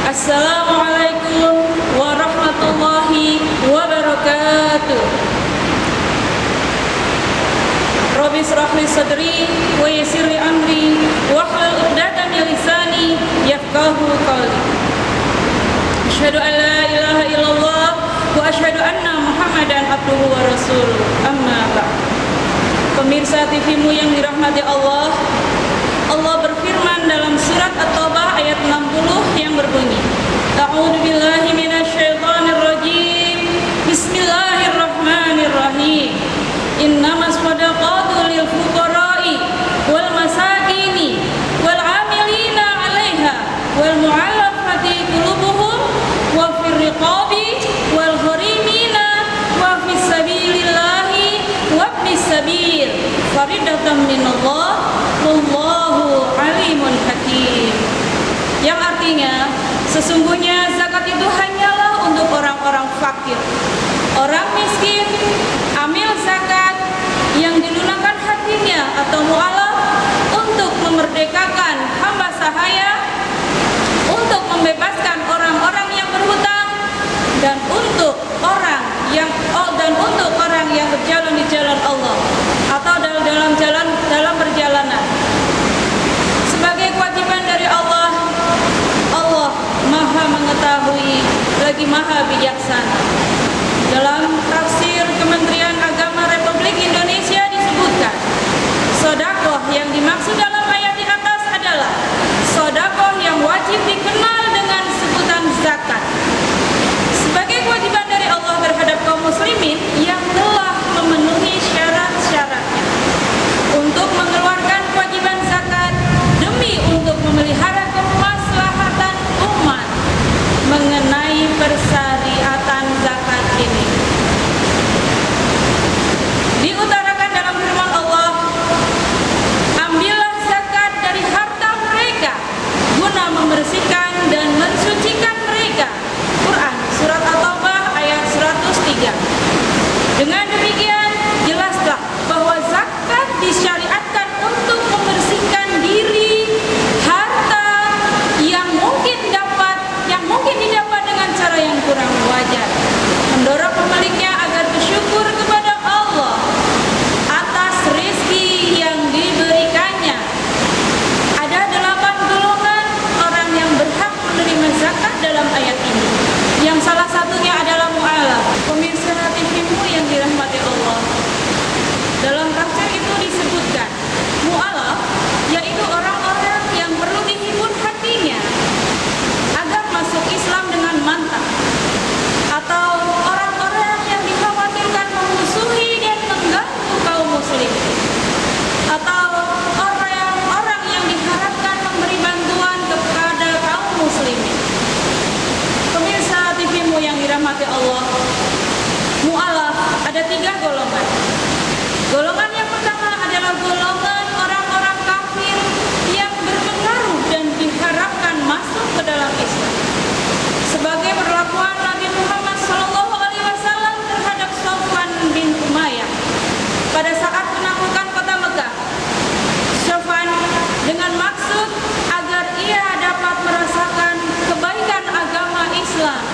Assalamualaikum warahmatullahi wabarakatuh. Rabbi shrah li sadri wa yassir li amri wahlul 'uqdatam min lisani yafqahu qawli. Asyhadu an la ilaha illallah wa asyhadu anna Muhammadan abduhu wa rasuluh. Amma ba'd. Pemirsa TV-mu yang dirahmati Allah, Allah berfirman dalam surat At-Taubah ayat 60 yang berbunyi, A'udzu billahi minasyaitonir rajim. Bismillahirrahmanirrahim. Innamas shadaqatu lil fuqara'i wal masakini wal 'amilina 'alaiha wal mu'allafati qulubuhum wa fir riqabi wal gharimina wa fis sabilillahi wa ibnis sabil faridatan minallah wallahu alimun hakim. Yang artinya, sesungguhnya zakat itu hanyalah untuk orang-orang fakir, orang miskin. Amil zakat yang dilunakan hatinya atau mu'alaf untuk memerdekakan hamba sahaya, untuk membebaskan orang-orang yang berhutang, dan untuk orang yang berjalan di jalan Allah atau dalam perjalanan. Sebagai kewajiban dari Allah, Allah Maha mengetahui lagi Maha bijaksana. Dalam tafsir Kementerian Agama Republik Indonesia disebutkan, sedekah yang dimaksud dalam ayat di atas adalah sedekah yang wajib dikenal dengan sebutan zakat. Sebagai kewajiban dari Allah terhadap kaum muslimin yang telah memenuhi syarat-syaratnya untuk mengeluarkan kewajiban zakat demi untuk memelihara kemaslahatan umat mengenai persyariatan zakat ini. Diutarakan dalam firman Allah, ambillah zakat dari harta mereka guna membersihkan dan mensucikan mereka. Quran surat At-Taubah ayat 103. Dengan demikian jelaslah bahwa zakat disyariatkan untuk membersihkan diri, harta yang mungkin didapat dengan cara yang kurang wajar, mendorong pemiliknya agar bersyukur kepada Allah atas rezeki yang diberikannya. Ada 8 golongan orang yang berhak menerima zakat dalam ayat ini, yang salah satunya adalah mu'alaf. Pemirsa TV-mu yang dirahmati Allah, dalam tafsir itu disebutkan mu'alaf yaitu orang-orang yang perlu dihibur hatinya agar masuk Islam dengan mantap, atau orang-orang yang dikhawatirkan memusuhi dan mengganggu kaum muslim, atau orang-orang yang diharapkan memberi bantuan kepada kaum muslimin. Pemirsa TV-mu yang dirahmati Allah, mu'alaf ada 3 golongan. Golongan yang pertama adalah golongan orang-orang kafir yang berpengaruh dan diharapkan masuk ke dalam Islam. Sebagai perlakuan Nabi Muhammad SAW terhadap Sofwan bin Umayyah pada saat penaklukan kota Mekah. Sofwan dengan maksud agar ia dapat merasakan kebaikan agama Islam,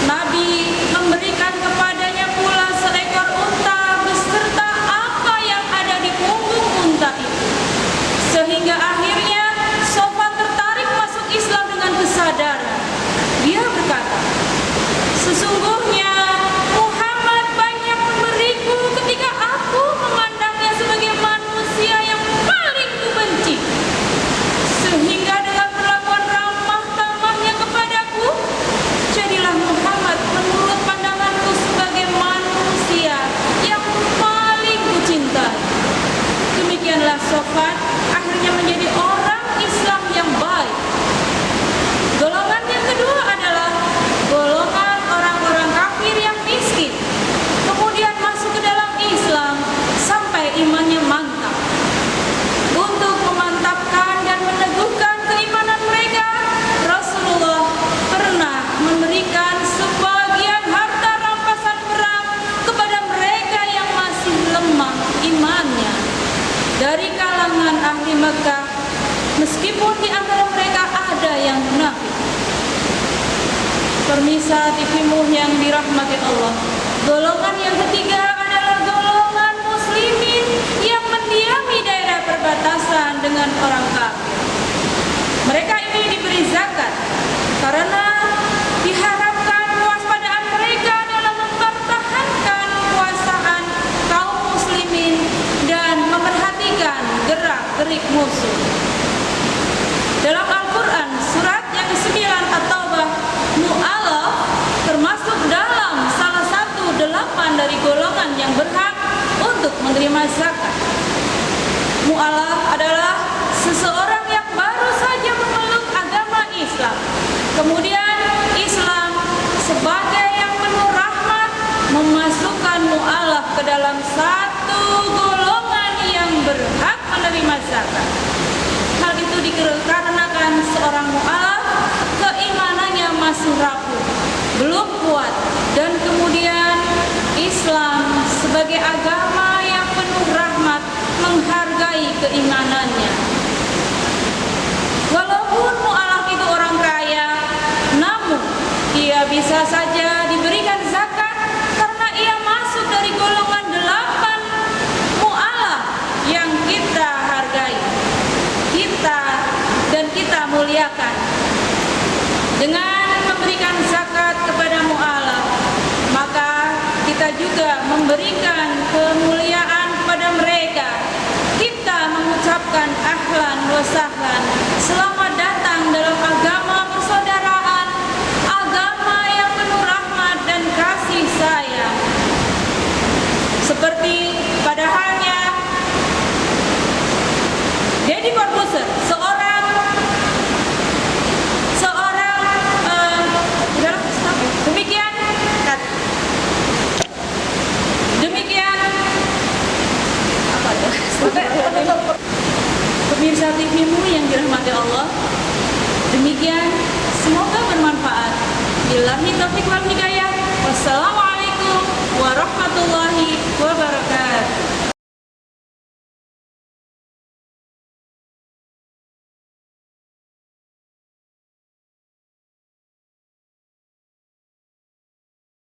Nabi memberikan kepadanya pula seekor unta beserta apa yang ada di punggung unta itu, sehingga akhirnya Sofwan tertarik masuk Islam dengan kesadaran. Dia berkata, sesungguhnya Muhammad banyak memberiku ketika aku memandangnya sebagai manusia yang paling kubenci, sehingga dengan perlakuan ramah tamahnya kepadaku, jadilah Muhammad menurut pandanganku sebagai manusia yang paling kucintai. Demikianlah Sofwan akhirnya menjadi orang Islam yang baik. Golongan yang kedua adalah golongan orang-orang kafir yang miskin, kemudian masuk ke dalam Islam sampai imannya mantap. Untuk memantapkan dan meneguhkan keimanan mereka, Rasulullah pernah memberikan sebagian harta rampasan perang kepada mereka yang masih lemah imannya dari kalangan ahli Mekah, meskipun di antara mereka ada yang munafik. Permisa TVmu yang dirahmati Allah. Golongan yang ketiga adalah golongan muslimin yang mendiami daerah perbatasan dengan orang kafir. Mereka ini diberi zakat karena diharapkan kewaspadaan mereka dalam mempertahankan kekuasaan kaum muslimin dan memerhatikan gerak-gerik musuh. Dalam Al-Quran, surat yang ke-9 At-Taubah, mu'alaf termasuk dalam salah satu 8 dari golongan yang berhak untuk menerima zakat. Mu'alaf adalah seseorang yang baru saja memeluk agama Islam. Kemudian Islam sebagai yang penuh rahmat memasukkan mu'alaf ke dalam satu golongan yang berhak menerima zakat. Hal itu dikarenakan seorang mu'alaf keimanannya masih rapuh, belum kuat, dan kemudian Islam sebagai agama yang penuh rahmat menghargai keimanannya. Walaupun mu'alaf itu orang kaya, namun ia bisa saja diberikan zakat karena ia masuk dari golongan 8 mu'alaf yang kita hargai, kita muliakan. Dengan memberikan zakat kepada mu'alaf, maka kita juga memberikan kemuliaan kepada mereka. Kita mengucapkan ahlan wa sahlan, selamat datang dalam agama persaudaraan, agama yang penuh rahmat dan kasih sayang. Seperti pada halnya Deddy Corbuzier, pemirsa TVmu yang dirahmati Allah, demikian semoga bermanfaat. Billahi taufiq wal hidayah. Wassalamualaikum warahmatullahi wabarakatuh.